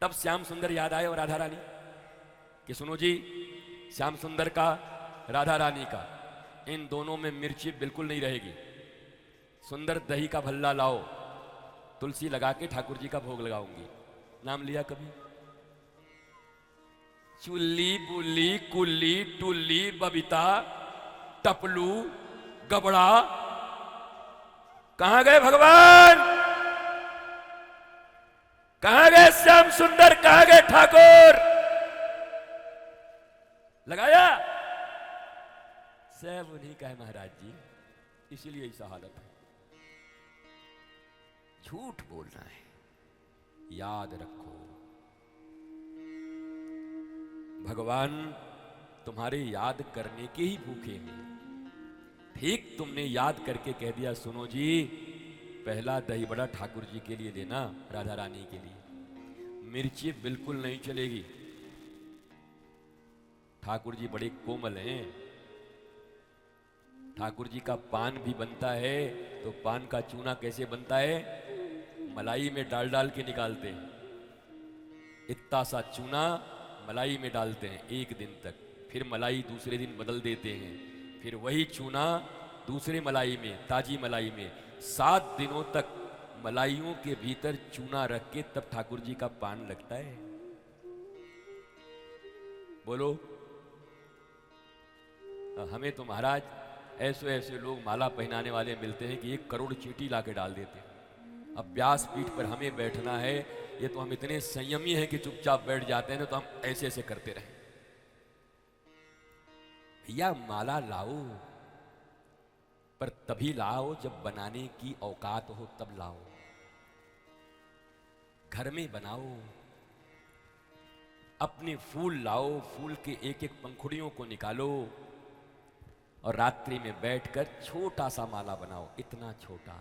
तब श्याम सुंदर याद आए और राधा रानी कि सुनो जी, श्याम सुंदर का राधा रानी का, इन दोनों में मिर्ची बिल्कुल नहीं रहेगी। सुंदर दही का भल्ला लाओ, तुलसी लगा के ठाकुर जी का भोग लगाऊंगी। नाम लिया कभी? चुल्ली बुल्ली कुल्ली टुल्ली बबीता टपलू गबड़ा, कहां गए भगवान? कहां गए श्याम सुंदर? कहां गए ठाकुर? लगाया सब उन्हीं का है महाराज जी, इसीलिए ऐसा हालत है। झूठ बोलना है, याद रखो भगवान तुम्हारे याद करने के ही भूखे हैं। ठीक तुमने याद करके कह दिया, सुनो जी पहला दही बड़ा ठाकुर जी के लिए लेना, राधा रानी के लिए। मिर्ची बिल्कुल नहीं चलेगी, ठाकुर जी बड़े कोमल हैं। ठाकुर जी का पान भी बनता है तो पान का चूना कैसे बनता है? मलाई में डाल डाल के निकालते हैं। इतना सा चूना मलाई में डालते हैं एक दिन तक, फिर मलाई दूसरे दिन बदल देते हैं, फिर वही चूना दूसरे मलाई में, ताजी मलाई में 7 दिनों तक मलाइयों के भीतर चूना रख के तब ठाकुर जी का पान लगता है। बोलो, हमें तो महाराज ऐसे ऐसे लोग माला पहनाने वाले मिलते हैं कि 1 करोड़ चींटी ला के डाल देते हैं। अब व्यासपीठ पर हमें बैठना है, ये तो हम इतने संयमी हैं कि चुपचाप बैठ जाते हैं ना, तो हम ऐसे ऐसे करते रहे। भैया माला लाओ, पर तभी लाओ जब बनाने की औकात हो, तब लाओ। घर में बनाओ, अपने फूल लाओ, फूल के एक एक पंखुड़ियों को निकालो और रात्रि में बैठकर छोटा सा माला बनाओ, इतना छोटा,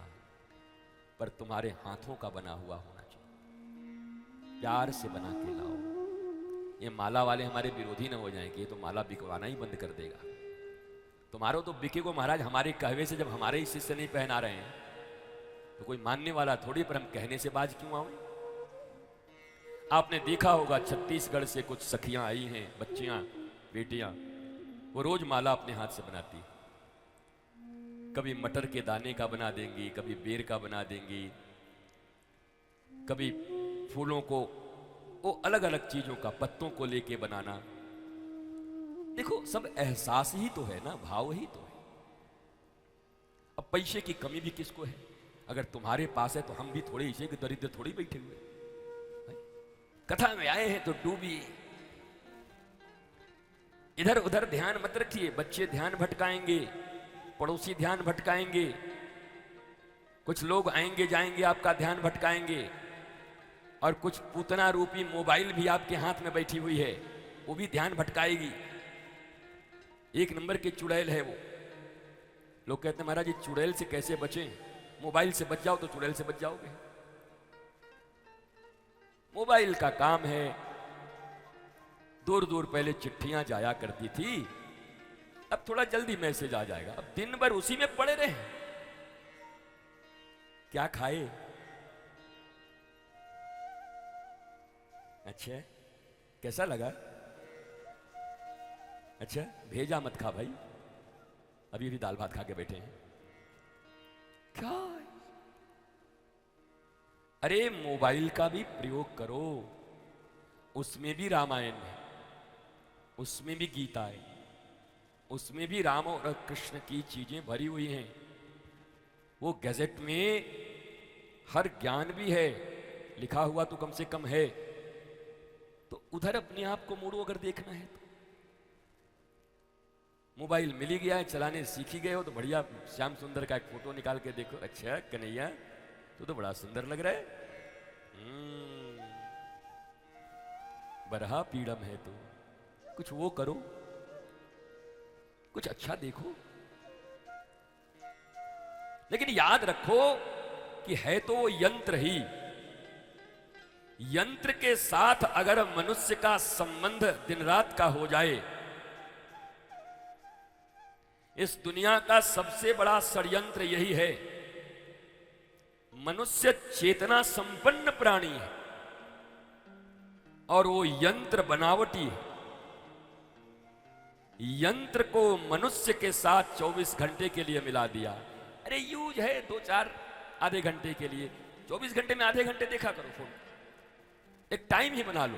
पर तुम्हारे हाथों का बना हुआ होना चाहिए। प्यार से बना के लाओ। ये माला वाले हमारे विरोधी न हो जाएंगे, ये तो माला बिकवाना ही बंद कर देगा। तुम्हारो तो बिकेगो महाराज हमारे कहवे से, जब हमारे ही शिष्य नहीं पहना रहे हैं तो कोई मानने वाला थोड़ी, पर हम कहने से बाज क्यों आओ? आपने देखा होगा छत्तीसगढ़ से कुछ सखियां आई हैं, बच्चियां बेटियां, वो रोज माला अपने हाथ से बनाती। कभी मटर के दाने का बना देंगी, कभी बेर का बना देंगी, कभी फूलों को, वो अलग अलग चीजों का, पत्तों को लेके बनाना। देखो सब एहसास ही तो है ना, भाव ही तो है। अब पैसे की कमी भी किसको है? अगर तुम्हारे पास है तो हम भी थोड़े ऐसे कि दरिद्र थोड़ी बैठे हुए। कथा में आए हैं तो डूबिए, इधर उधर ध्यान मत रखिए। बच्चे ध्यान भटकाएंगे, पड़ोसी ध्यान भटकाएंगे, कुछ लोग आएंगे जाएंगे आपका ध्यान भटकाएंगे, और कुछ पूतना रूपी मोबाइल भी आपके हाथ में बैठी हुई है, वो भी ध्यान भटकाएगी। एक नंबर की चुड़ैल है वो। लोग कहते हैं महाराज ये चुड़ैल से कैसे बचें? मोबाइल से बच जाओ तो चुड़ैल से बच जाओगे। मोबाइल का काम है, दूर दूर पहले चिट्ठियां जाया करती थी, अब थोड़ा जल्दी मैसेज आ जाएगा। अब दिन भर उसी में पड़े रहे, क्या खाए? अच्छा कैसा लगा? अच्छा भेजा मत खा भाई, अभी भी दाल भात खा के बैठे हैं क्या? अरे मोबाइल का भी प्रयोग करो, उसमें भी रामायण है, उसमें भी गीता है, उसमें भी राम और कृष्ण की चीजें भरी हुई हैं। वो गैजेट में हर ज्ञान भी है लिखा हुआ, तो कम से कम है। तो उधर अपने आप को मोड़ो अगर देखना है तो। मोबाइल मिल ही गया है, चलाने सीख ही गए हो तो बढ़िया श्याम सुंदर का एक फोटो निकाल के देखो, अच्छा कन्हैया तो बड़ा सुंदर लग रहा है, बरहा पीड़म है तो कुछ वो करो, कुछ अच्छा देखो। लेकिन याद रखो कि है तो वो यंत्र ही। यंत्र के साथ अगर मनुष्य का संबंध दिन रात का हो जाए, इस दुनिया का सबसे बड़ा षड्यंत्र यही है। मनुष्य चेतना संपन्न प्राणी है, और वो यंत्र बनावटी है। यंत्र को मनुष्य के साथ 24 घंटे के लिए मिला दिया। अरे यूज है 2-4 आधे घंटे के लिए, 24 घंटे में आधे घंटे देखा करो फोन। एक टाइम ही बना लो,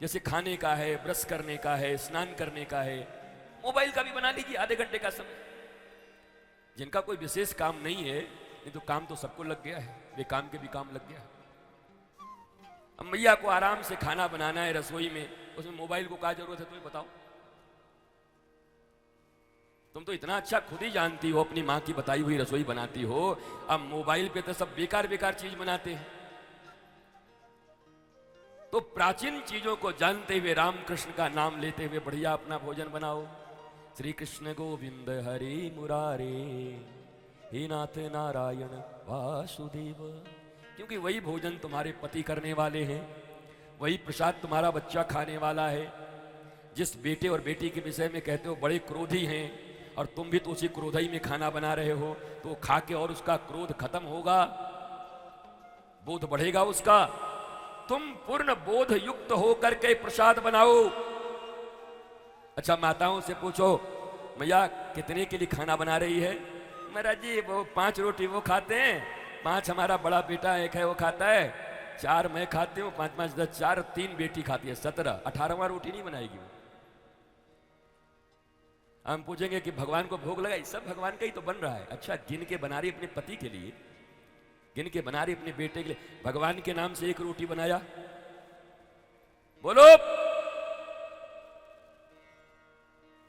जैसे खाने का है, ब्रश करने का है, स्नान करने का है, मोबाइल का भी बना लीजिए आधे घंटे का समय। जिनका कोई विशेष काम नहीं है, नहीं तो काम तो सबको लग गया है, वे काम के भी काम लग गया है। अब मैया को आराम से खाना बनाना है रसोई में, उसमें मोबाइल को क्या जरूरत है तुम्हें बताओ? तुम तो इतना अच्छा खुद ही जानती हो, अपनी माँ की बताई हुई रसोई बनाती हो। अब मोबाइल पे तो सब बेकार बेकार चीज बनाते हैं। तो प्राचीन चीजों को जानते हुए, रामकृष्ण का नाम लेते हुए बढ़िया अपना भोजन बनाओ। श्री कृष्ण गोविंद हरि मुरारे, हे नाथ नारायण वासुदेव। क्योंकि वही भोजन तुम्हारे पति करने वाले हैं, वही प्रसाद तुम्हारा बच्चा खाने वाला है। जिस बेटे और बेटी के विषय में कहते हो बड़े क्रोधी हैं, और तुम भी तो उसी क्रोधई में खाना बना रहे हो, तो खा के और उसका क्रोध खत्म होगा, बोध बढ़ेगा उसका। तुम पूर्ण बोध युक्त होकर के प्रसाद बनाओ। अच्छा, माताओं से पूछो, मैया कितने के लिए खाना बना रही है? महाराज जी वो 5 रोटी वो खाते हैं, 5 हमारा बड़ा बेटा एक है वो खाता है, 4 मैं खाती हूँ, 5 5 10 4 3 बेटी खाती है, 17 18वां रोटी नहीं बनाएगी वो। हम पूछेंगे कि भगवान को भोग लगाई, सब भगवान का ही तो बन रहा है। अच्छा, गिन के बना रही अपने पति के लिए, गिन के बना रही अपने बेटे के लिए, भगवान के नाम से 1 रोटी बनाया? बोलो।